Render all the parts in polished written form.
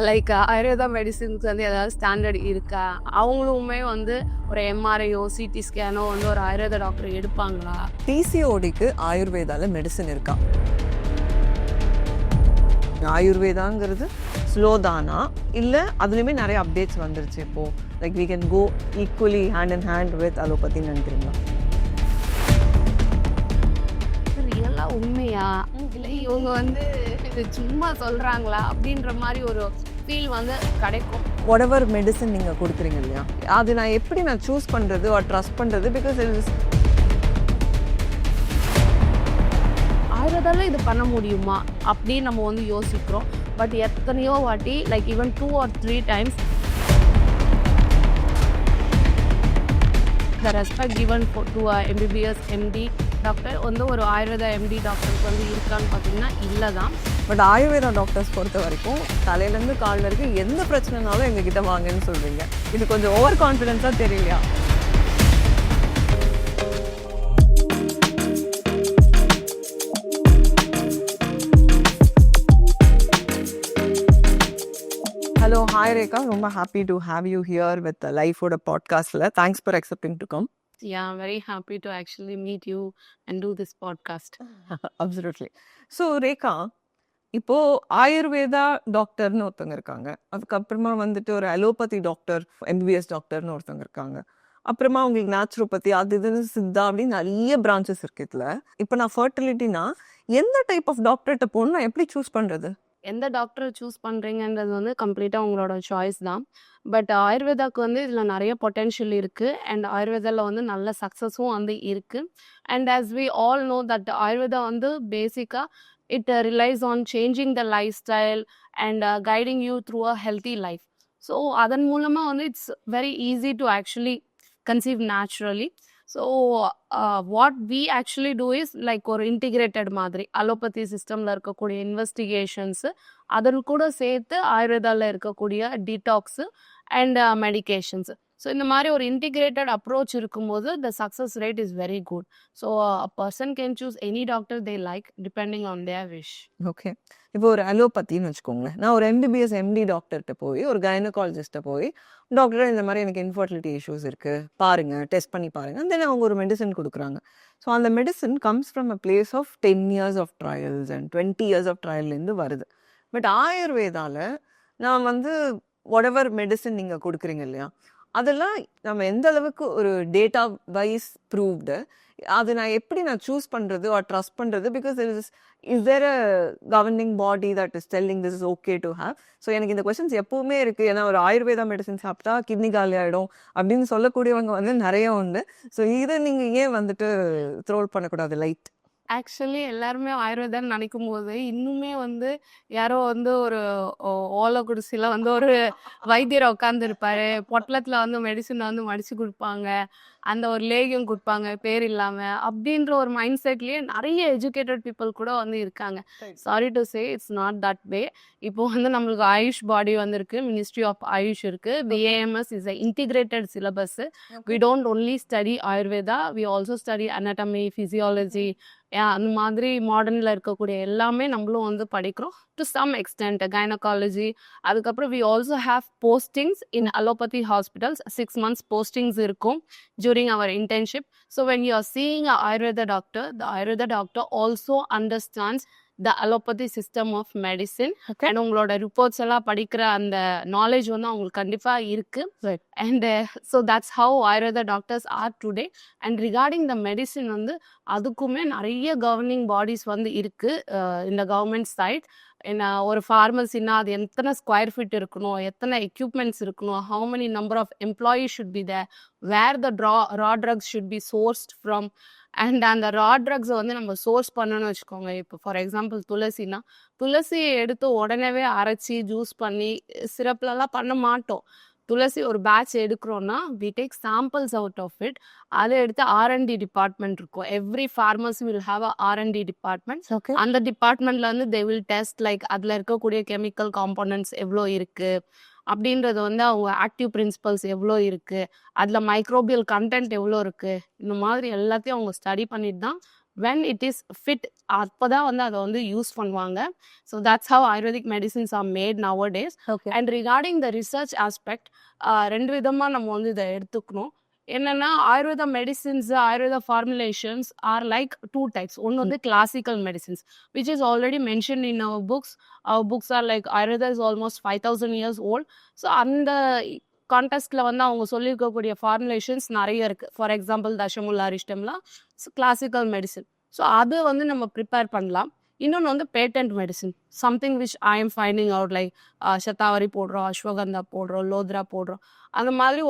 Like Ayurveda medicines வந்து ஏதாவது standard இருக்கா? அவங்களுமே வந்து ஒரு எம்ஆர்ஐயோ சிடி ஸ்கேனோ வந்து ஒரு ஆயுர்வேத டாக்டர் எடுப்பாங்களா? பிசிஓடிக்கு ஆயுர்வேதால மெடிசன் இருக்கா? ஆயுர்வேதாங்கிறது ஸ்லோ தானா இல்லை அதுலேயுமே நிறைய அப்டேட்ஸ் வந்துருச்சு இப்போ like we can go equally hand in hand with அலோபதின்னு நினைக்கிறீங்களா? ரியலா உண்மையா இல்லை இவங்க வந்து இது சும்மா சொல்றாங்களா அப்படின்ற மாதிரி ஒரு ஃபீல் வந்து கிடைக்கும். whatever மெடிசன் நீங்கள் கொடுக்குறீங்க இல்லையா, அது நான் எப்படி சூஸ் பண்ணுறது ஆர் ட்ரஸ்ட் பண்ணுறது? பிகாஸ் ஆயுர்வேதால இது பண்ண முடியுமா அப்படின்னு நம்ம வந்து யோசிக்கிறோம். பட் எத்தனையோ வாட்டி like even 2 or 3 times the respect given to a MBBS MD doctor வந்து ஒரு ஆயுர்வேதா எம்டி டாக்டருக்கு வந்து இருக்கான்னு பார்த்தீங்கன்னா இல்லை தான். பட் ஆயுர்வேதா டாக்டர்ஸ் பொறுத்த வரைக்கும் தலையிலேருந்து கால் வரைக்கும் எந்த பிரச்சனைனாலும் எங்ககிட்ட வாங்கன்னு சொல்கிறீங்க. இது கொஞ்சம் ஓவர் கான்ஃபிடென்ஸாக தெரியலையா? Hello, hi Rekha. ரொம்ப happy to have you here with லைஃபோட பாட்காஸ்டில். Thanks for accepting to come. Yeah, I'm very happy to actually meet you and do this podcast. Absolutely. So Rekha, இப்போ ஆயுர்வேதா டாக்டர்னு ஒருத்தவங்க இருக்காங்க, அதுக்கப்புறமா வந்துட்டு ஒரு அலோபதி டாக்டர் எம்பிபிஎஸ் டாக்டர்னு ஒருத்தவங்க இருக்காங்க, அப்புறமா உங்களுக்கு நேச்சுரோபதி அது இதுன்னு சித்தா அப்படின்னு நிறைய பிரான்ச்சஸ் இருக்கு இதில். இப்போ நான் ஃபர்டிலிட்டினா எந்த டைப் ஆஃப் டாக்டர்கிட்ட போகணும், நான் எப்படி சூஸ் பண்ணுறது? எந்த டாக்டரை சூஸ் பண்ணுறீங்கன்றது வந்து கம்ப்ளீட்டாக உங்களோட சாய்ஸ் தான். பட் ஆயுர்வேதாவுக்கு வந்து இதில் நிறைய பொட்டென்ஷியல் இருக்குது அண்ட் ஆயுர்வேதாவில் வந்து நல்ல சக்ஸஸும் வந்து இருக்குது. And as we all know that Ayurveda வந்து பேசிக்காக it relies on changing the lifestyle and guiding you through a healthy life. So அதன் மூலமாக வந்து it's very easy to actually conceive naturally. So what we actually do is like ஒரு integrated மாதிரி allopathy சிஸ்டமில் இருக்கக்கூடிய இன்வெஸ்டிகேஷன்ஸு அதன் கூட சேர்த்து ஆயுர்வேதாவில் இருக்கக்கூடிய டீடாக்ஸு அண்ட் மெடிகேஷன்ஸு. ஸோ இந்த மாதிரி ஒரு இன்டிகிரேட்டட் அப்ரோச் இருக்கும்போது த success rate is very good. So a person can choose any doctor they like depending on their wish. Okay, இப்போ ஒரு அலோபத்தின்னு வச்சுக்கோங்களேன். நான் ஒரு எம்பிபிஎஸ் எம்டி டாக்டர்கிட்ட போய் ஒரு கைனகாலஜிஸ்ட்டை போய், டாக்டர் இந்த மாதிரி எனக்கு இன்ஃபர்டிலிட்டி இஷ்யூஸ் இருக்குது பாருங்கள், டெஸ்ட் பண்ணி பாருங்கள், தென் அவங்க ஒரு மெடிசன் கொடுக்குறாங்க. ஸோ அந்த medicine comes from a place of 10 years of trials and 20 years of ட்ரையல்லேருந்து வருது. பட் ஆயுர்வேதாவில் நான் வந்து whatever மெடிசன் நீங்கள் கொடுக்குறீங்க இல்லையா, அதெல்லாம் நம்ம எந்த அளவுக்கு ஒரு டேட்டா வைஸ் ப்ரூவ்டு, அது நான் எப்படி சூஸ் பண்ணுறது ஆர் ட்ரஸ்ட் பண்ணுறது? Because is there a governing body that is telling this is okay to have? So எனக்கு இந்த கொஸ்டின்ஸ் எப்போவுமே இருக்குது. ஏன்னா ஒரு ஆயுர்வேதா மெடிசன் சாப்பிட்டா கிட்னி காலி ஆகிடும் அப்படின்னு சொல்லக்கூடியவங்க வந்து நிறைய உண்டு. ஸோ இதை நீங்கள் ஏன் வந்துட்டு த்ரோல் பண்ணக்கூடாது லைட்? ஆக்சுவலி எல்லாருமே ஆயுர்வேதான்னு நினைக்கும் போது இன்னுமே வந்து யாரோ வந்து ஒரு ஓலை குடிசையில் வந்து ஒரு வைத்தியரை உட்காந்துருப்பாரு, பொட்டலத்தில் வந்து மெடிசனை வந்து மடித்து கொடுப்பாங்க, அந்த ஒரு லேகியம் கொடுப்பாங்க பேர் இல்லாமல் அப்படின்ற ஒரு மைண்ட் செட்லேயே நிறைய எஜுகேட்டட் பீப்புள் கூட வந்து இருக்காங்க. Sorry to say it's not that way. இப்போ வந்து நம்மளுக்கு ஆயுஷ் பாடி வந்திருக்கு, மினிஸ்ட்ரி ஆஃப் ஆயுஷ் இருக்குது, BAMS is a integrated syllabus. We don't only study Ayurveda, we also study anatomy, physiology, அந்த மாதிரி மாடர்னில் இருக்கக்கூடிய எல்லாமே நம்மளும் வந்து படிக்கிறோம் டு சம் எக்ஸ்டென்ட். கைனகாலஜி, அதுக்கப்புறம் we also have postings in allopathy hospitals. 6 months postings இருக்கும் during our internship. So when you are seeing a Ayurveda doctor, the Ayurveda doctor also understands the allopathy system of medicine. Okay. And உங்களோட reports எல்லாம் படிக்கிற அந்த knowledge வந்து அவங்களுக்கு கண்டிப்பாக இருக்குது. Right. And so that's how Ayurveda doctors R today. And regarding the medicine வந்து அதுக்குமே நிறைய கவர்னிங் பாடிஸ் வந்து இருக்குது இந்த கவர்மெண்ட் சைட். என்ன ஒரு ஃபார்மசின்னா அது எத்தனை ஸ்கொயர் ஃபீட் இருக்கணும், எத்தனை எக்யூப்மெண்ட்ஸ் இருக்கணும், how many number of employees should be there, where the raw drugs should be sourced from. And அந்த ரா ட்ரக்ஸை வந்து நம்ம சோர்ஸ் பண்ணணும்னு வச்சுக்கோங்க. இப்போ ஃபார் எக்ஸாம்பிள் துளசினா, துளசியை எடுத்து உடனே அரைச்சி ஜூஸ் பண்ணி சிரப்லலாம் பண்ண மாட்டோம். துளசி ஒரு பேட்ச் எடுக்கிறோன்னா we take samples out of it. அதை எடுத்து R&D டிபார்ட்மெண்ட் இருக்கும். Every pharmacy will have a R&D department. அந்த டிபார்ட்மெண்ட்ல வந்து தே வில் டெஸ்ட் லைக் அதில் இருக்கக்கூடிய கெமிக்கல் காம்போனன்ட்ஸ் எவ்வளோ இருக்குது அப்படின்றது வந்து அவங்க ஆக்டிவ் பிரின்சிபல்ஸ் எவ்வளோ இருக்குது, அதில் மைக்ரோபியல் கண்டென்ட் எவ்வளோ இருக்குது, இந்த மாதிரி எல்லாத்தையும் அவங்க ஸ்டடி பண்ணிட்டு தான் when it is fit அப்பதான் வந்து அதை வந்து யூஸ் பண்ணுவாங்க. So that's how Ayurvedic medicines are made nowadays. Okay. And regarding the research aspect, ரெண்டு விதமா நம்ம வந்து இதை எடுத்துக்கணும். என்னன்னா Ayurveda medicines, Ayurveda formulations are like two types. ஒன்று வந்து classical medicines which is already mention in our books. Our books are like Ayurveda is almost 5000 years old. So அந்த கான்டெஸ்ட்டில் வந்து அவங்க சொல்லியிருக்கக்கூடிய ஃபார்முலேஷன்ஸ் நிறைய இருக்குது. ஃபார் எக்ஸாம்பிள் தசமுல் அரிஷ்டம்லாம் கிளாசிக்கல் மெடிசின். ஸோ அது வந்து நம்ம ப்ரிப்பேர் பண்ணலாம். இன்னொன்று வந்து patent medicine, something which I am finding out like Shatavari போடுறோம், அஸ்வகந்தா போடுறோம், லோத்ரா போடுறோம். அந்த மாதிரி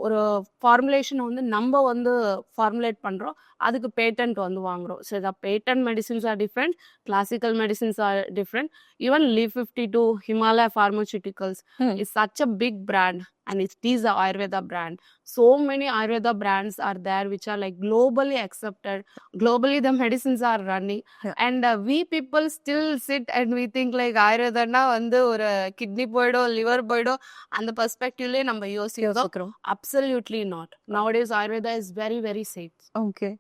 ஒரு ஃபார்முலேஷனை வந்து நம்ம வந்து ஃபார்முலேட் பண்ணுறோம், அதுக்கு பேட்டன்ட் வந்து வாங்குறோம். So the patent medicines are different, classical medicines are different. Even leave 52, Himalaya Pharmaceuticals is such a big brand and it is a Ayurveda brand. So many Ayurveda brands are there which are like globally accepted. Globally the medicines are running. Yeah. And we people still sit and we think like Ayurveda வந்து ஒரு kidney போயிடும், liver போயிடும், அந்த பெர்ஸ்பெக்டிவ்லேயே நம்ம யோசிக்கிறோம். Absolutely not. Nowadays Ayurveda is very very safe. Okay,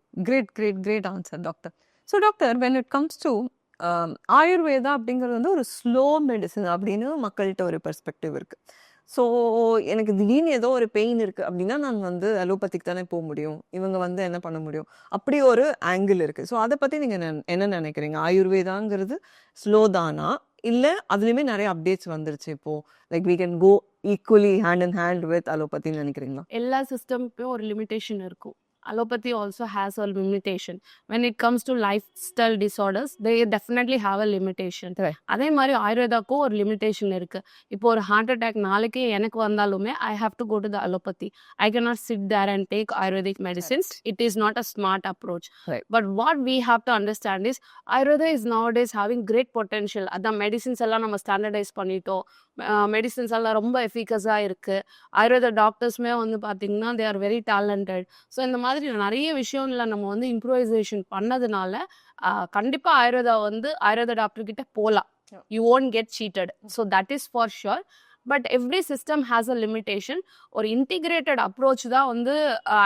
great answer, doctor. So doctor, when it comes to Ayurveda அப்படிங்கிறது வந்து ஒரு ஸ்லோ மெடிசன் அப்படின்னு மக்கள்கிட்ட ஒரு பெர்ஸ்பெக்டிவ் இருக்கு. ஸோ எனக்கு திடீர்னு ஏதோ ஒரு பெயின் இருக்கு அப்படின்னா நான் வந்து அலோபதிக்கு தானே போக முடியும், இவங்க வந்து என்ன பண்ண முடியும், அப்படி ஒரு ஆங்கிள் இருக்கு. ஸோ அதை பத்தி நீங்க என்ன நினைக்கிறீங்க? ஆயுர்வேதாங்கிறது ஸ்லோ தானா, இல்லை அதுலேயுமே நிறைய அப்டேட்ஸ் வந்துருச்சு இப்போ, like we can go equally hand in hand with அலோபதின்னு நினைக்கிறீங்களா? எல்லா சிஸ்டமுக்கும் ஒரு லிமிட்டேஷன் இருக்கும். Allopathy also has a limitation. When it comes to lifestyle disorders, they definitely have a limitation. Right. அதே மாதிரி ஆயுர்வேதாக்கும் ஒரு லிமிட்டேஷன் இருக்கு. இப்போ ஒரு ஹார்ட் அட்டாக் நாளைக்கு எனக்கு வந்தாலுமே I have to go to the allopathy. I cannot sit there and take Ayurvedic medicines. Right. It is not a smart approach. Right. But what we have to understand is Ayurveda is nowadays having great potential. அதான் medicines எல்லாம் நம்ம standardise பண்ணிட்டோம், medicines எல்லாம் ரொம்ப எஃபிகஸாக இருக்குது. ஆயுர்வேத டாக்டர்ஸுமே வந்து பார்த்திங்கன்னா they are very talented. So இந்த மாதிரி நிறைய விஷயம்ல நம்ம வந்து இம்ப்ரூவைசேஷன் பண்ணதுனால கண்டிப்பாக ஆயுர்வேத டாக்டர் கிட்ட போகலாம். You won't get cheated. So that is for sure. But every system has a limitation. ஒரு integrated approach தான் வந்து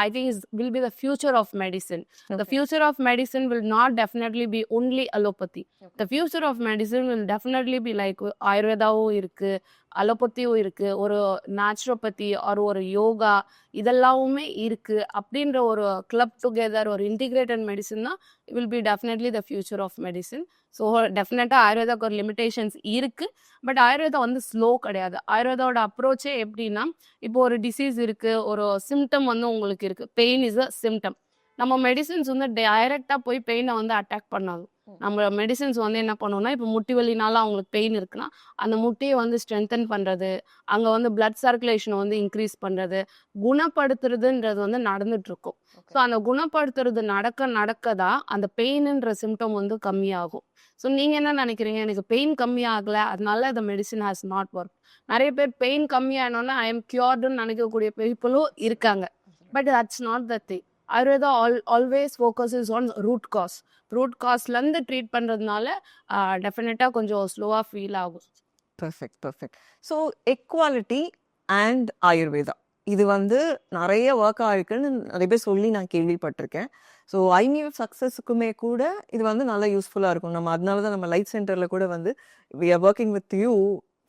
I think will be the future of medicine. Okay. The future of medicine will not definitely be only allopathy. Okay. The future of medicine will definitely be like ஆயுர்வேதாவும் இருக்கு, அலோபத்தியும் இருக்கு, ஒரு naturopathy ஒரு யோகா இதெல்லாமுமே இருக்கு. அப்படின்ற ஒரு club together ஒரு integrated medicine தான் will be definitely the future of medicine. So டெஃபினட்டாக ஆயுர்வேதாக்கு ஒரு லிமிடேஷன்ஸ் இருக்குது. பட் ஆயுர்வேதா வந்து ஸ்லோ கிடையாது. ஆயுர்வேதாவோட அப்ரோச்சே எப்படின்னா, இப்போ ஒரு டிசீஸ் இருக்குது, ஒரு சிம்டம் வந்து உங்களுக்கு இருக்குது, பெயின் இஸ் அ சிம்டம். நம்ம மெடிசின்ஸ் வந்து டைரெக்டாக போய் பெயினை வந்து அட்டாக் பண்ணாது. நம்ம மெடிசின்ஸ் வந்து என்ன பண்ணுவோம்னா, இப்போ முட்டி வலினால அவங்களுக்கு பெயின் இருக்குன்னா அந்த முட்டியை வந்து ஸ்ட்ரென்தன் பண்ணுறது, அங்கே வந்து பிளட் சர்க்குலேஷனை வந்து இன்க்ரீஸ் பண்ணுறது, குணப்படுத்துறதுன்றது வந்து நடந்துட்டுருக்கும். ஸோ அந்த குணப்படுத்துறது நடக்க தான் அந்த பெயின்ன்ற சிம்டம் வந்து கம்மியாகும். ஸோ நீங்கள் என்ன நினைக்கிறீங்க, எனக்கு பெயின் கம்மியாகலை அதனால அந்த மெடிசின் ஹேஸ் நாட் ஒர்க். நிறைய பேர் பெயின் கம்மியானோன்னா ஐ எம் கியூர்டுன்னு நினைக்கக்கூடிய பீப்புளும் இருக்காங்க. But that's not the thing. Ayurveda always focuses on root cause. Root காஸ்லேருந்து ட்ரீட் பண்ணுறதுனால டெஃபினட்டாக கொஞ்சம் ஸ்லோவாக ஃபீல் ஆகும். Perfect. So egg quality and Ayurveda இது வந்து நிறைய ஒர்க் ஆகிருக்குன்னு நிறைய பேர் சொல்லி நான் கேள்விப்பட்டிருக்கேன். ஸோ ஐவிஎஃப் சக்ஸஸுக்குமே கூட இது வந்து நல்லா யூஸ்ஃபுல்லாக இருக்கும். நம்ம அதனால தான் நம்ம லைஃப் சென்டரில் கூட வந்து we are working with you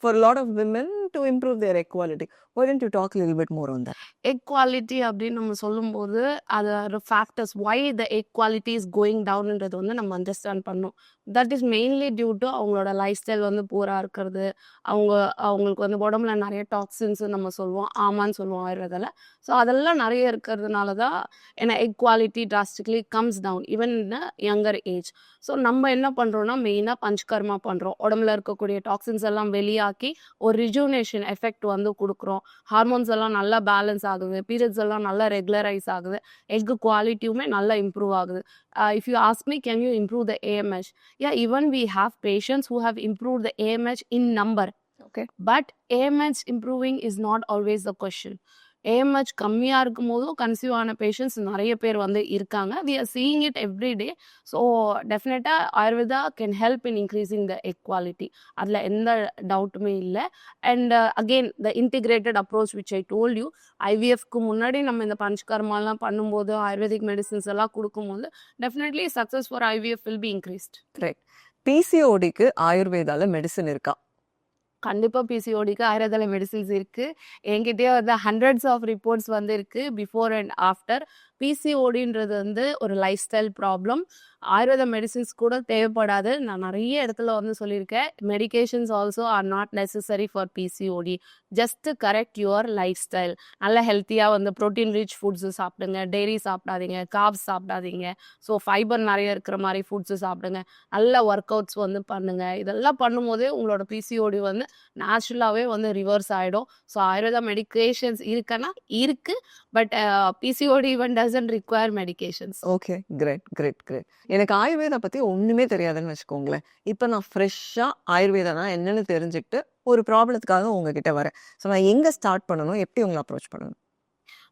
for a lot of women to improve their equality. Why don't you talk a little bit more on that? Equality அப்படின்னு நம்ம சொல்லும்போது அதோட factors why the equality is going downன்றது வந்து நம்ம understand பண்ணணும். That is mainly due to அவங்களோட lifestyle வந்து பூராக இருக்கிறது. அவங்களுக்கு வந்து உடம்புல நிறைய டாக்ஸின்ஸ் நம்ம சொல்லுவோம், ஆமான்னு சொல்லுவோம் ஆயுர்வேதாவில். ஸோ அதெல்லாம் நிறைய இருக்கிறதுனால தான் ஏன்னா equality drastically comes down even in a younger age. So நம்ம என்ன பண்ணுறோம்னா மெயினாக பஞ்சகர்மா பண்ணுறோம். உடம்புல இருக்கக்கூடிய டாக்ஸின்ஸ் எல்லாம் வெளியாக்கி ஒரு ரிஜுனேஷன் எஃபெக்ட் வந்து கொடுக்குறோம். ஹார்மோன்ஸ் எல்லாம் நல்லா பேலன்ஸ் ஆகுது, பீரியட்ஸ் எல்லாம் நல்லா ரெகுலரைஸ் ஆகுது, எக் குவாலிட்டியுமே நல்லா இம்ப்ரூவ் ஆகுது. If you ask me, can you improve the AMH? Yeah, even we have patients who have improved the AMH in number. Okay. But AMH improving is not always the question. AMH கம்மியாக இருக்கும் போதும் conceive ஆன patients நிறைய பேர் வந்து இருக்காங்க. We are seeing it every day. So டெஃபினட்டாக Ayurveda can help in increasing the egg quality. அதில் எந்த டவுட்டுமே இல்லை. And again the integrated approach which I told you, ஐவிஎஃப்க்கு முன்னாடி நம்ம இந்த பஞ்சகர்மாலாம் பண்ணும்போது ஆயுர்வேதிக் மெடிசின்ஸ் எல்லாம் கொடுக்கும்போது definitely success for IVF will be increased. Correct. பிசிஓடிக்கு ஆயுர்வேதால மெடிசன் இருக்கா? கண்டிப்பாக பிசிஓடிக்கு ஆயுர்வேதால மெடிசின்ஸ் இருக்குது. என்கிட்டயே வந்து ஹண்ட்ரட்ஸ் ஆஃப் ரிப்போர்ட்ஸ் வந்து இருக்குது பிஃபோர் அண்ட் ஆஃப்டர். பிசிஓடின்றது வந்து ஒரு lifestyle problem. Ayurveda medicines கூட தேவைப்படாது. நான் நிறைய இடத்துல வந்து சொல்லியிருக்கேன். Medications also are not necessary for PCOD. Just correct your lifestyle. நல்ல ஹெல்த்தியாக வந்து ப்ரோட்டீன் ரிச் ஃபுட்ஸு சாப்பிடுங்க, டெய்ரி சாப்பிடாதீங்க, கார்ப்ஸ் சாப்பிடாதீங்க. ஸோ ஃபைபர் நிறைய இருக்கிற மாதிரி ஃபுட்ஸு சாப்பிடுங்க, நல்ல ஒர்க் அவுட்ஸ் வந்து பண்ணுங்கள். இதெல்லாம் பண்ணும்போதே உங்களோட பிசிஓடி வந்து நேச்சுரலாகவே வந்து ரிவர்ஸ் ஆகிடும். ஸோ ஆயுர்வேதா மெடிகேஷன்ஸ் இருக்குன்னா இருக்குது. But PCOD even doesn't require medications. Okay, great great great. எனக்கு ஆயுர்வேதா பற்றி ஒன்றுமே தெரியாதுன்னு வச்சுக்கோங்களேன். இப்போ நான் ஃப்ரெஷ்ஷாக ஆயுர்வேதானா என்னன்னு தெரிஞ்சுக்கிட்டு ஒரு ப்ராப்ளத்துக்காக உங்ககிட்ட வரேன். ஸோ நான் எங்கே ஸ்டார்ட் பண்ணணும், எப்படி உங்களை அப்ரோச் பண்ணணும்?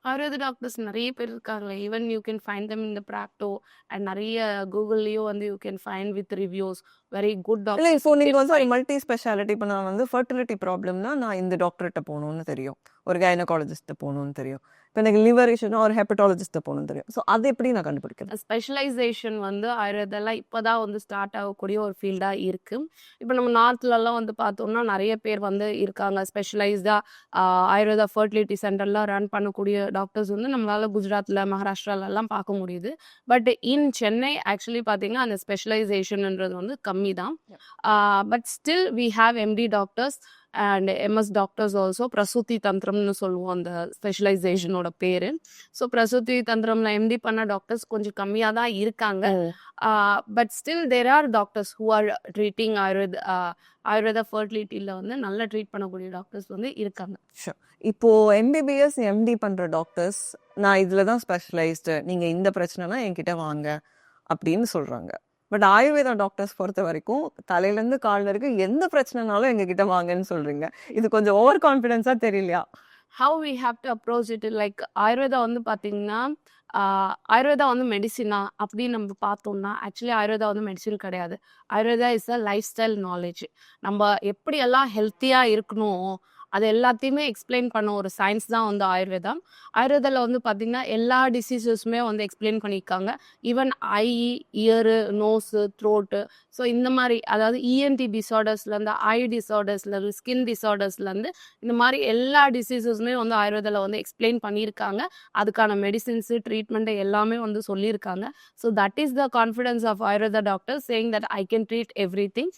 ஆயுர்வேத டாக்டர்ஸ் நிறைய பேர் இருக்காங்க. Even you can find them in the Practo and நிறைய கூகுள்லேயும் வந்து you can find with reviews very good இல்லை, டாக்டர்ஸ். இப்போ நீங்கள் வந்து ஒரு மல்டி ஸ்பெஷாலிட்டி, இப்போ நான் வந்து ஃபர்டிலிட்டி ப்ராப்ளம்னா நான் இந்த டாக்டர்கிட்ட போகணும்னு தெரியும், ஒரு கைனகாலஜிஸ்ட்டை போகணும்னு தெரியும். இப்போ எனக்கு லிவர் இஷ்யூனா ஒரு ஹெப்படாலஜிஸ்ட்டை போகணும்னு தெரியும். ஸோ அது எப்படி நான் கண்டுபிடிக்கிறேன்? ஸ்பெஷலைசேஷன் வந்து ஆயுர்வேதெல்லாம் இப்போ தான் வந்து ஸ்டார்ட் ஆகக்கூடிய ஒரு ஃபீல்டாக இருக்குது. இப்போ நம்ம நார்த்லலாம் வந்து பார்த்தோம்னா நிறைய பேர் வந்து இருக்காங்க. ஸ்பெஷலைஸ்டாக ஆயுர்வேதா ஃபர்டிலிட்டி சென்டர்லாம் ரன் பண்ணக்கூடிய டாக்டர்ஸ் வந்து நம்மளால் குஜராத்தில் மகாராஷ்டிராலெல்லாம் பார்க்க முடியுது. பட் இன் சென்னை ஆக்சுவலி பார்த்தீங்கன்னா அந்த ஸ்பெஷலைசேஷன்ன்றது வந்து கம்மி தான். But still we have MD doctors and MS doctors also. பிரசூதி தந்திரம்னு சொல்லுவோம் அந்த ஸ்பெஷலைசேஷனோட பேர். ஸோ பிரசூதி தந்திரம்ல எம்டி பண்ண டாக்டர்ஸ் கொஞ்சம் கம்மியாக தான் இருக்காங்க. But still there are doctors who are treating Ayurveda ஃபர்டிலிட்டியில் வந்து நல்லா ட்ரீட் பண்ணக்கூடிய டாக்டர்ஸ் வந்து இருக்காங்க. ஷூர். இப்போ எம்பிபிஎஸ் எம்டி பண்ணுற டாக்டர்ஸ் நான் இதில் தான் ஸ்பெஷலைஸ்டு, நீங்கள் இந்த பிரச்சனைனா என்கிட்ட வாங்க அப்படின்னு சொல்கிறாங்க. பட் ஆயுர்வேதா டாக்டர்ஸ் பொறுத்த வரைக்கும் தலையிலேருந்து கால் வரைக்கும் எந்த பிரச்சனைனாலும் எங்ககிட்ட வாங்கன்னு சொல்கிறீங்க. இது கொஞ்சம் ஓவர் கான்ஃபிடென்ஸாக தெரியலையா? How we have to approach it like Ayurveda வந்து பார்த்தீங்கன்னா ஆயுர்வேதா வந்து மெடிசினா அப்படின்னு நம்ம பார்த்தோம்னா ஆக்சுவலி ஆயுர்வேதா வந்து மெடிசின் கிடையாது. Ayurveda is a life style knowledge. நம்ம எப்படியெல்லாம் ஹெல்த்தியாக இருக்கணும் அது எல்லாத்தையுமே எக்ஸ்பிளைன் பண்ண ஒரு சயின்ஸ் தான் வந்து ஆயுர்வேதா. ஆயுர்வேதாவில் வந்து பார்த்திங்கன்னா எல்லா டிசீசஸுமே வந்து எக்ஸ்பிளைன் பண்ணியிருக்காங்க. Even I, year, nose, throat, so இந்த மாதிரி அதாவது இஎன்டி டிசார்டர்ஸ்லேருந்து ஐ டிசார்டர்ஸ்லேருந்து ஸ்கின் டிசார்டர்ஸ்லேருந்து இந்த மாதிரி எல்லா டிசீசஸுமே வந்து ஆயுர்வேதாவில் வந்து எக்ஸ்பிளைன் பண்ணியிருக்காங்க. அதுக்கான மெடிசின்ஸு ட்ரீட்மெண்ட்டு எல்லாமே வந்து சொல்லியிருக்காங்க. So that is the confidence of Ayurveda doctor saying that I can treat everything.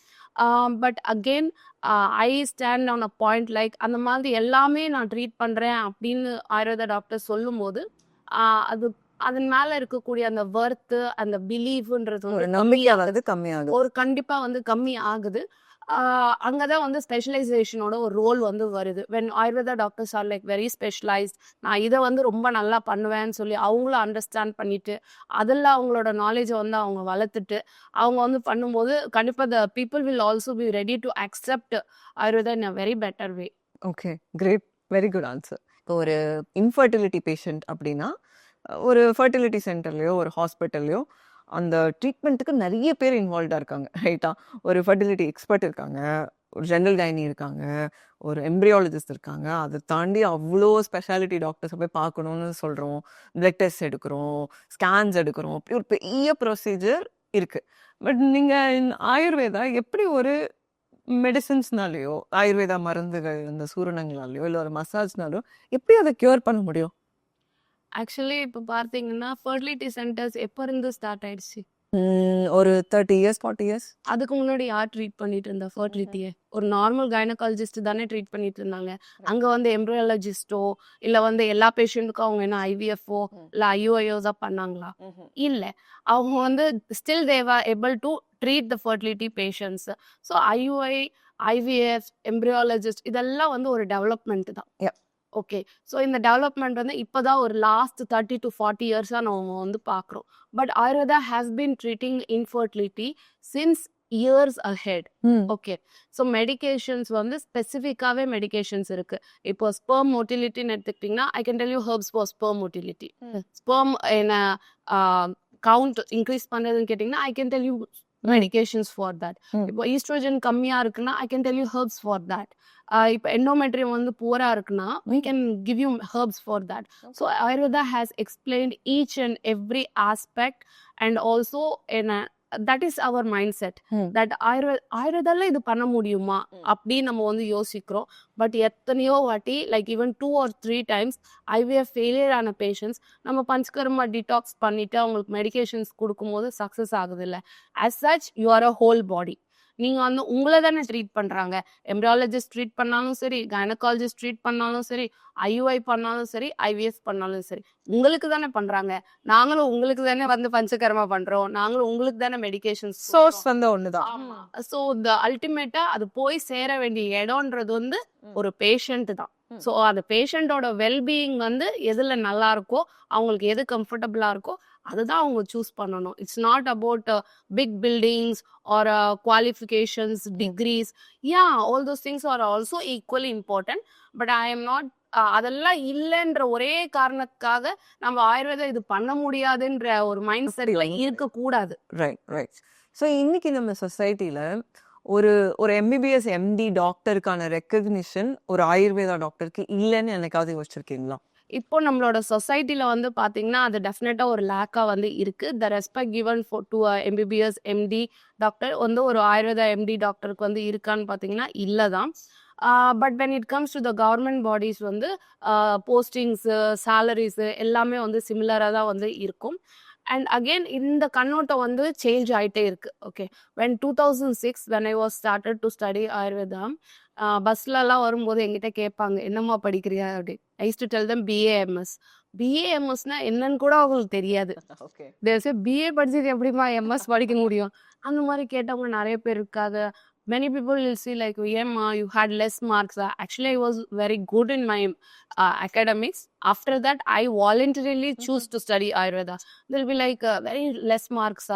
But again I stand on a point like அந்த மாதிரி எல்லாமே நான் ட்ரீட் பண்ணுறேன் அப்படின்னு ஆயுர்வேதா டாக்டர் சொல்லும்போது அது அதன் மேலே இருக்கக்கூடிய அந்த வர்த்து அந்த பிலீஃப்ன்றது ஒரு வந்து நம்பிக்கை வந்து கம்மியாகும். ஒரு கண்டிப்பாக வந்து கம்மி ஆகுது. அங்கே தான் வந்து ஸ்பெஷலைசேஷனோட ஒரு ரோல் வந்து வருது. When Ayurveda doctors R like very specialised, நான் இதை வந்து ரொம்ப நல்லா பண்ணுவேன்னு சொல்லி அவங்களும் அண்டர்ஸ்டாண்ட் பண்ணிட்டு அதில் அவங்களோட நாலேஜை வந்து அவங்க வளர்த்துட்டு அவங்க வந்து பண்ணும்போது கண்டிப்பாக the people will also be ready to accept Ayurveda in a very better way. Okay, great, very good answer. இப்போ ஒரு இன்ஃபர்டிலிட்டி பேஷண்ட் அப்படின்னா ஒரு ஃபர்டிலிட்டி சென்டர்லையோ ஒரு ஹாஸ்பிட்டல்லையோ அந்த ட்ரீட்மெண்ட்டுக்கு நிறைய பேர் இன்வால்வ்டாக இருக்காங்க, ரைட்டா? ஒரு ஃபர்டிலிட்டி எக்ஸ்பர்ட் இருக்காங்க, ஒரு ஜென்ரல் கைனி இருக்காங்க, ஒரு எம்ப்ரியாலஜிஸ்ட் இருக்காங்க. அதை தாண்டி அவ்வளோ ஸ்பெஷாலிட்டி டாக்டர்ஸை போய் பார்க்கணுன்னு சொல்கிறோம், பிளட் டெஸ்ட் எடுக்கிறோம், ஸ்கேன்ஸ் எடுக்கிறோம், அப்படி ஒரு பெரிய ப்ரொசீஜர் இருக்குது. பட் நீங்கள் ஆயுர்வேதா எப்படி ஒரு மெடிசின்ஸ்னாலேயோ ஆயுர்வேதா மருந்துகள் அந்த சூரணங்களாலேயோ இல்லை ஒரு மசாஜ்னாலோ எப்படி அதை க்யூர் பண்ண முடியும்? ஆக்சுவலி இப்போ பார்த்தீங்கன்னா ஃபர்டிலிட்டி சென்டர்ஸ் எப்போ இருந்து ஸ்டார்ட் ஆயிடுச்சு? ஒரு 30 years 40 years. அதுக்கு முன்னாடி யார் ட்ரீட் பண்ணிட்டு இருந்தா ஃபர்டிலிட்டியை? ஒரு நார்மல் கைனகாலஜிஸ்ட் தானே ட்ரீட் பண்ணிட்டு இருந்தாங்க. அங்கே வந்து எம்ப்ரியாலஜிஸ்டோ இல்லை வந்து எல்லா பேஷண்ட்டுக்கும் அவங்க என்ன ஐவிஎஃப்ஓ இல்லை ஐஓஐஓ தான் பண்ணாங்களா? இல்லை. அவங்க வந்து still they're able to treat the fertility patients. So IUI, IVF, embryologist இதெல்லாம் வந்து ஒரு டெவலப்மெண்ட் தான். ஓகே. ஸோ இந்த டெவலப்மெண்ட் வந்து இப்போ தான் ஒரு லாஸ்ட் 30 to 40 இயர்ஸாக நம்ம வந்து பார்க்குறோம். But Ayurveda has been treating infertility since years ahead. ம். ஓகே. ஸோ மெடிகேஷன்ஸ் வந்து ஸ்பெசிஃபிக்காவே மெடிகேஷன்ஸ் இருக்கு. இப்போ ஸ்பெர்ம் மோட்டிலிட்டின்னு எடுத்துக்கிட்டிங்கன்னா, I can tell you herbs for sperm motility. Sperm என்ன கவுண்ட் இன்க்ரீஸ் பண்ணுறதுன்னு கேட்டிங்கன்னா, I can tell you medications for that. இப்போ oestrogen கம்மியாக இருக்குன்னா, I can tell you herbs for that. இப்போ எண்டோமெட்ரியம் வந்து புவராக இருக்குன்னா, we can give you herbs for that. So Ayurveda has explained each and every aspect, and also in a, that is our mindset that ஆயுர்வேதால இது பண்ண முடியுமா அப்படின்னு நம்ம வந்து யோசிக்கிறோம். பட் எத்தனையோ வாட்டி like even 2 or 3 times IVF failure ஆன பேஷண்ட்ஸ் நம்ம பஞ்சகர்மா டிடாக்ஸ் பண்ணிட்டு அவங்களுக்கு மெடிகேஷன்ஸ் கொடுக்கும்போது சக்ஸஸ் ஆகுது இல்லை. as such you are a whole body. நீங்கள் வந்து உங்களை தானே ட்ரீட் பண்ணுறாங்க. எம்ப்ரியாலஜிஸ்ட் ட்ரீட் பண்ணாலும் சரி, கைனகாலஜிஸ்ட் ட்ரீட் பண்ணாலும் சரி, ஐயுஐ பண்ணாலும் சரி, ஐவிஎஃப் பண்ணாலும் சரி, உங்களுக்கு தானே பண்ணுறாங்க. நாங்களும் உங்களுக்கு தானே வந்து பஞ்சகர்மா பண்ணுறோம், நாங்களும் உங்களுக்கு தானே மெடிகேஷன்ஸ். சோர்ஸ் வந்து ஒண்ணுதான். ஆமாம். ஸோ இந்த அல்டிமேட்டாக அது போய் சேர வேண்டிய இடம்ன்றது வந்து ஒரு பேஷண்ட் தான். ஸோ அந்த பேஷண்ட்டோட வெல்பீயிங் வந்து எதில் நல்லா இருக்கோ, அவங்களுக்கு எது கம்ஃபர்டபுளாக இருக்கோ அதுதான் அவங்க சூஸ் பண்ணணும். It's not about big buildings or qualifications, degrees. Yeah, all those things are also equally important. But I am not அதெல்லாம் இல்லைன்ற ஒரே காரணத்துக்காக நம்ம ஆயுர்வேதம் இது பண்ண முடியாதுன்ற ஒரு மைண்ட் செட்ல இருக்கக்கூடாது. Right right. ஸோ இன்னைக்கு நம்ம சொசைட்டில ஒரு ஒரு எம்பிபிஎஸ் எம்டி டாக்டருக்கான ரெக்கக்னிஷன் ஒரு ஆயுர்வேதா டாக்டருக்கு இல்லைன்னு எனக்காவது யோசிச்சிருக்கீங்களா? இப்போ நம்மளோட சொசைட்டில வந்து பாத்தீங்கன்னா அது டெஃபினட்டா ஒரு லேக்கா வந்து இருக்கு. The respect given to MBBS MD doctor வந்து ஒரு ஆயுர்வேதா எம்டி டாக்டருக்கு வந்து இருக்கான்னு பாத்தீங்கன்னா இல்லதான். But when it comes to the government bodies வந்து போஸ்டிங்ஸு, சேலரிஸு எல்லாமே வந்து சிமிலராக தான் வந்து இருக்கும். அண்ட் அகெயின் இந்த கண்ணோட்டம் வந்து சேஞ்ச் ஆகிட்டே இருக்கு. Okay, when 2006 when I was started to study Ayurveda, பஸ்லலாம் வரும்போது என்கிட்ட கேட்பாங்க என்னம்மா படிக்கிறியா அப்படி. I used to tell them BAMS. பிஏஎம்எஸ்னா என்னன்னு கூட அவங்களுக்கு தெரியாது. பிஏ படிச்சுட்டு எப்படிமா எம்எஸ் படிக்க முடியும் அந்த மாதிரி கேட்டவங்க நிறைய பேர் இருக்காங்க. Many people will see like, yeah, you had less marks. Actually, I was very good in my academics. After that, I voluntarily choose to study Ayurveda. They'll be like, very less marks.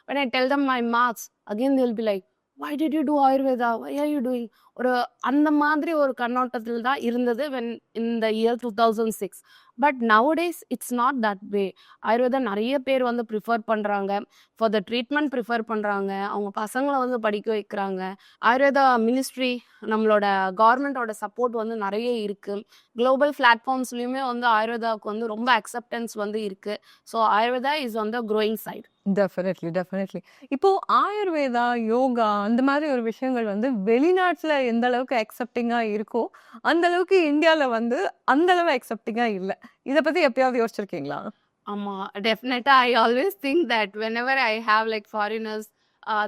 When I tell them my marks, again they'll be like, why did you do Ayurveda? Why are you doing? ஒரு அந்த மாதிரி ஒரு கண்ணோட்டத்தில் தான் இருந்தது when in the year 2006. But nowadays it's not that way. Ayurveda நிறைய பேர் வந்து ப்ரிஃபர் பண்ணுறாங்க, ஃபார் த ட்ரீட்மெண்ட் ப்ரிஃபர் பண்ணுறாங்க, அவங்க பசங்களை வந்து படிக்க வைக்கிறாங்க. ஆயுர்வேதா மினிஸ்ட்ரி, நம்மளோட கவர்மெண்ட்டோட சப்போர்ட் வந்து நிறைய இருக்குது. குளோபல் பிளாட்ஃபார்ம்ஸ்லையுமே வந்து ஆயுர்வேதாவுக்கு வந்து ரொம்ப அக்செப்டன்ஸ் வந்து இருக்குது. So Ayurveda is on the growing side. Definitely definitely. இப்போ ஆயுர்வேதா, யோகா அந்த மாதிரி ஒரு விஷயங்கள் வந்து வெளிநாட்டுல எந்த அளவுக்கு அக்செப்டிங்கா இருக்கோ அந்த அளவுக்கு இந்தியால வந்து அந்த அளவு அக்செப்டிங்கா இல்லை. இதை பத்தி எப்பயாவது யோசிச்சிருக்கீங்களா? ஆமா, டெஃபினட்டா I always think that whenever I have like foreigners,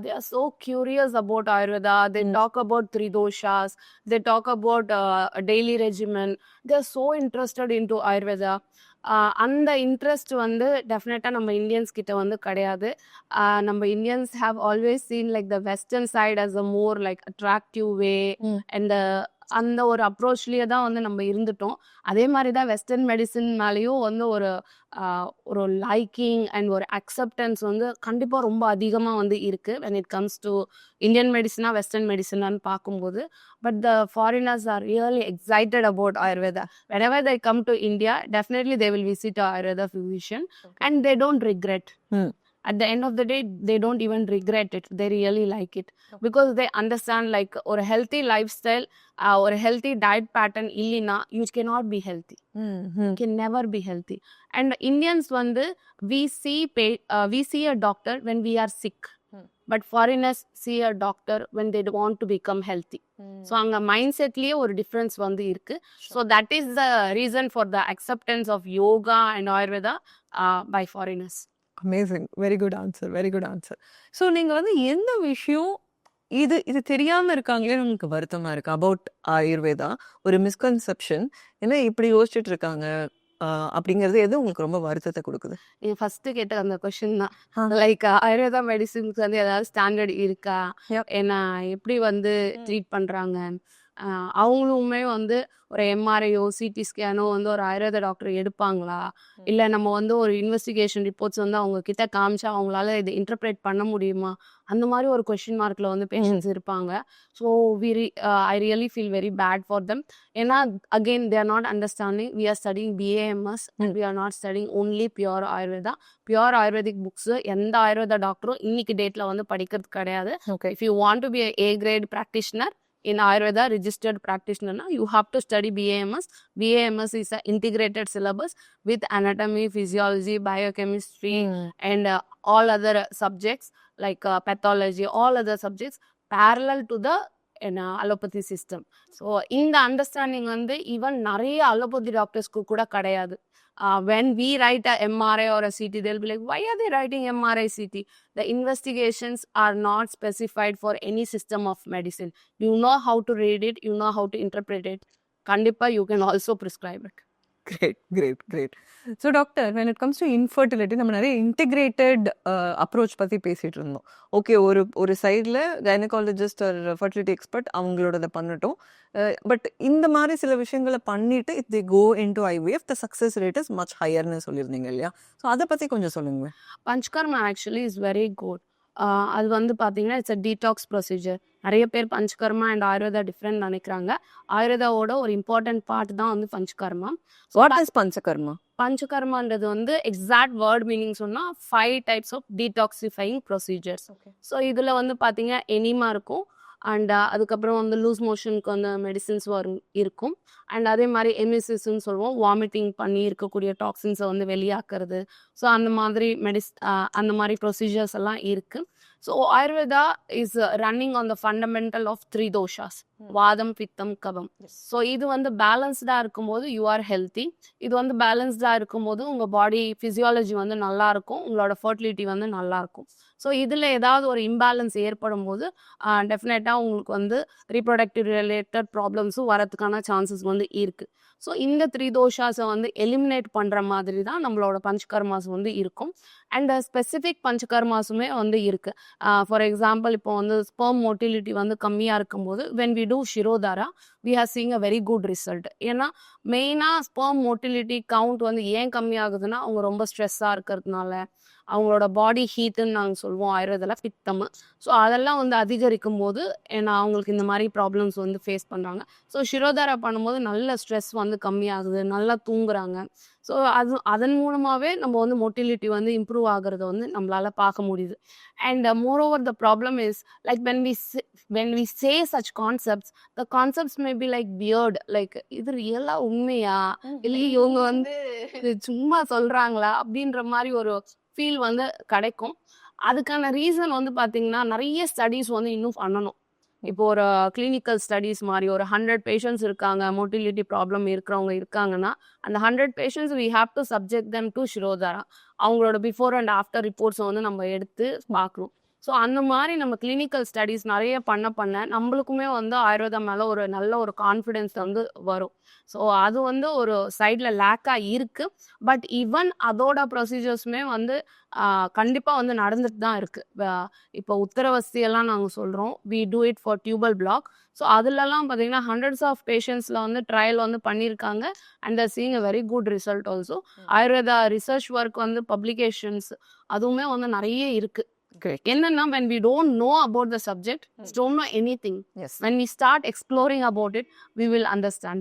they are so curious about Ayurveda. They talk about three doshas. They talk about a daily regimen. They are so interested into Ayurveda. அந்த interest வந்து டெஃபினட்டாக நம்ம Indians கிட்ட வந்து கிடையாது. நம்ம Indians have always seen like the western side as a more like attractive way and அந்த ஒரு அப்ரோச்லேயே தான் வந்து நம்ம இருந்துட்டோம். அதே மாதிரி தான் வெஸ்டர்ன் மெடிசன் மேலேயும் வந்து ஒரு லைக்கிங் அண்ட் ஒரு அக்செப்டன்ஸ் வந்து கண்டிப்பாக ரொம்ப அதிகமாக வந்து இருக்குது when it comes to Indian மெடிசனா வெஸ்டர்ன் மெடிசனான்னு பார்க்கும்போது. But the foreigners are really excited about Ayurveda. Whenever they come to India, definitely they will visit a Ayurveda physician and they don't regret. At the end of the day, they don't even regret it. They really like it because they understand like ஒரு healthy lifestyle, ஒரு healthy diet pattern இல்லைனா you cannot be healthy. You can never be healthy. And Indians வந்து we see a doctor when we are sick. But foreigners see a doctor when they want to become healthy. So அங்க mind செட்லயே ஒரு difference வந்து இருக்கு. So that is the reason for the acceptance of yoga and Ayurveda by foreigners. Amazing. Very good answer, very good answer. So நீங்கள் வந்து எந்த விஷயம் இது தெரியாமல் இருக்காங்களே உங்களுக்கு வருத்தமாக இருக்கு அபவுட் ஆயுர்வேதா? ஒரு மிஸ்கன்செப்ஷன், ஏன்னா இப்படி யோசிச்சுட்டு இருக்காங்க அப்படிங்கிறது எது உங்களுக்கு ரொம்ப வருத்தத்தை கொடுக்குது? நீங்க ஃபர்ஸ்ட் கேட்ட அந்த கொஸ்டின் தான் லைக் ஆயுர்வேதா மெடிசின்ஸ் வந்து ஏதாவது ஸ்டாண்டர்ட் இருக்கா, ஏன்னா எப்படி வந்து ட்ரீட் பண்றாங்க. அவங்களுமே வந்து ஒரு எம்ஆர்ஐயோ சிடி ஸ்கேனோ வந்து ஒரு ஆயுர்வேத டாக்டர் எடுப்பாங்களா, இல்லை நம்ம வந்து ஒரு இன்வெஸ்டிகேஷன் ரிப்போர்ட்ஸ் வந்து அவங்க கிட்ட காமிச்சா அவங்களால இதை இன்டர்பிரேட் பண்ண முடியுமா, அந்த மாதிரி ஒரு கொஸ்டின் மார்க்கில் வந்து பேஷண்ட்ஸ் இருப்பாங்க. So I really feel very bad for them. ஏன்னா again they are not understanding we are studying BAMS and we are not studying only pure Ayurveda. Pure Ayurvedic books எந்த ஆயுர்வேத டாக்டரும் இன்னைக்கு டேட்ல வந்து படிக்கிறது கிடையாது. Okay. If you want to be a great practitioner in Ayurveda, registered practitioner, you have to study BAMS. BAMS is an integrated syllabus with anatomy, physiology, biochemistry, and all other subjects like pathology, all other subjects parallel to the allopathy system. So in the understanding வந்து even நிறைய allopathy டாக்டர்ஸ்க்கு கூட கிடையாது. When we write a MRI or a CT, they'll be like, why are they writing MRI, CT? The investigations are not specified for any system of medicine. You know how to read it, you know how to interpret it. Kandipa, you can also prescribe it. Great. So doctor, when it comes to infertility, நம்ம நிறைய integrated approach பற்றி பேசிகிட்டு இருந்தோம். Okay, ஒரு சைடில் gynaecologist R fertility expert அவங்களோட பண்ணட்டும். But இந்த மாதிரி சில விஷயங்களை பண்ணிட்டு if they go into IVF the success rate is much ஹையர்னு சொல்லியிருந்தீங்க இல்லையா? ஸோ அதை பற்றி கொஞ்சம் சொல்லுங்க. Panchakarma actually is very good. அது வந்து பார்த்தீங்கன்னா இட்ஸ் அ டீடாக்ஸ் ப்ரொசீஜர். நிறைய பேர் பஞ்ச்கர்மா அண்ட் ஆயுர்வேதா டிஃப்ரெண்ட் நினைக்கிறாங்க. ஆயுர்வேதாவோட ஒரு இம்பார்ட்டன்ட் பார்ட் தான் வந்து பஞ்ச்கர்மா. What is panchakarma? பஞ்சகர்மான்றது வந்து எக்ஸாக்ட் வேர்ட் மீனிங் சொன்னால் 5 types of detoxifying procedures. So இதில் வந்து பார்த்தீங்கன்னா எனிமா இருக்கும், அண்ட் அதுக்கப்புறம் வந்து லூஸ் மோஷனுக்கு வந்து மெடிசின்ஸ் இருக்கும், அண்ட் அதே மாதிரி எமிசிஸ்ன்னு சொல்லுவோம், வாமிட்டிங் பண்ணி இருக்கக்கூடிய டாக்ஸின்ஸை வந்து வெளியாக்குறது. ஸோ அந்த மாதிரி அந்த மாதிரி ப்ரொசீஜர்ஸ் எல்லாம் இருக்குது. So Ayurveda is running on the fundamental of 3 doshas, வாதம், பித்தம், கபம். ஸோ இது வந்து பேலன்ஸ்டாக இருக்கும்போது யூ ஆர் ஹெல்த்தி. இது வந்து பேலன்ஸ்டாக இருக்கும்போது உங்கள் பாடி ஃபிசியாலஜி வந்து நல்லாயிருக்கும், உங்களோட ஃபர்டிலிட்டி வந்து நல்லாயிருக்கும். ஸோ இதில் ஏதாவது ஒரு இம்பேலன்ஸ் ஏற்படும் போது டெஃபினட்டாக உங்களுக்கு வந்து ரீப்ரொடக்டிவ் ரிலேட்டட் ப்ராப்ளம்ஸும் வரதுக்கான சான்சஸ் வந்து இருக்குது. ஸோ இந்த 3 தோஷாஸை வந்து எலிமினேட் பண்ணுற மாதிரி தான் நம்மளோட பஞ்சகர்மாஸ் வந்து இருக்கும். அண்ட் ஸ்பெசிஃபிக் பஞ்சகர்மாஸுமே வந்து இருக்குது. ஃபார் எக்ஸாம்பிள், இப்போ வந்து ஸ்பெர்ம் மோட்டிலிட்டி வந்து கம்மியாக இருக்கும்போது when we do ஷிரோதாரா we are seeing a very good result. ஏன்னா மெயினாக ஸ்பெர்ம் மோட்டிலிட்டி கவுண்ட் வந்து ஏன் கம்மியாகுதுன்னா அவங்க ரொம்ப ஸ்ட்ரெஸ்ஸாக இருக்கிறதுனால, அவங்களோட பாடி ஹீட்டுன்னு நாங்கள் சொல்லுவோம் ஆயுர்வேதில், பித்தம். ஸோ அதெல்லாம் வந்து அதிகரிக்கும் போது ஏன்னா அவங்களுக்கு இந்த மாதிரி ப்ராப்ளம்ஸ் வந்து ஃபேஸ் பண்ணுறாங்க. ஸோ ஷிரோதாரா பண்ணும்போது நல்ல ஸ்ட்ரெஸ் வந்து கம்மியாகுது, நல்லா தூங்குறாங்க. ஸோ அதன் மூலமாகவே நம்ம வந்து மொட்டிலிட்டி வந்து இம்ப்ரூவ் ஆகிறத வந்து நம்மளால பார்க்க முடியுது. And moreover the problem is like when we say such concepts, the concepts may be like weird, like இது ரியலாக உண்மையா இல்லை இவங்க வந்து இது சும்மா சொல்கிறாங்களா அப்படின்ற மாதிரி ஒரு ஃபீல் வந்து கிடைக்கும். அதுக்கான ரீசன் வந்து பார்த்தீங்கன்னா நிறைய ஸ்டடீஸ் வந்து இன்னும் பண்ணணும். இப்போ ஒரு கிளினிக்கல் ஸ்டடீஸ் மாதிரி ஒரு 100 பேஷண்ட்ஸ் இருக்காங்க, மோட்டிலிட்டி ப்ராப்ளம் இருக்கிறவங்க இருக்காங்கன்னா அந்த 100 patients we have to subject them to ஷிரோதாரா. அவங்களோட பிஃபோர் அண்ட் ஆஃப்டர் ரிப்போர்ட்ஸை வந்து நம்ம எடுத்து பார்க்கணும். ஸோ அந்த மாதிரி நம்ம கிளினிக்கல் ஸ்டடீஸ் நிறைய பண்ண நம்மளுக்குமே வந்து ஆயுர்வேதா மேலே ஒரு நல்ல ஒரு கான்ஃபிடென்ஸ் வந்து வரும். ஸோ அது வந்து ஒரு சைடில் லேக்காக இருக்குது. பட் ஈவன் அதோட ப்ரொசீஜர்ஸுமே வந்து கண்டிப்பாக வந்து நடந்துட்டு தான் இருக்குது. இப்போ உத்தரவஸ்தியெல்லாம் நாங்கள் சொல்கிறோம், we do it for tubal block. So அதுலலாம் பார்த்தீங்கன்னா ஹண்ட்ரட்ஸ் ஆஃப் பேஷண்ட்ஸில் வந்து ட்ரையல் வந்து பண்ணியிருக்காங்க and they're seeing a very good result also. Ayurveda research work வந்து பப்ளிகேஷன்ஸ் அதுவுமே வந்து நிறைய இருக்குது. என்னன்னா when we don't know about the subject, don't know anything, Yes. when we start exploring about it, we will understand.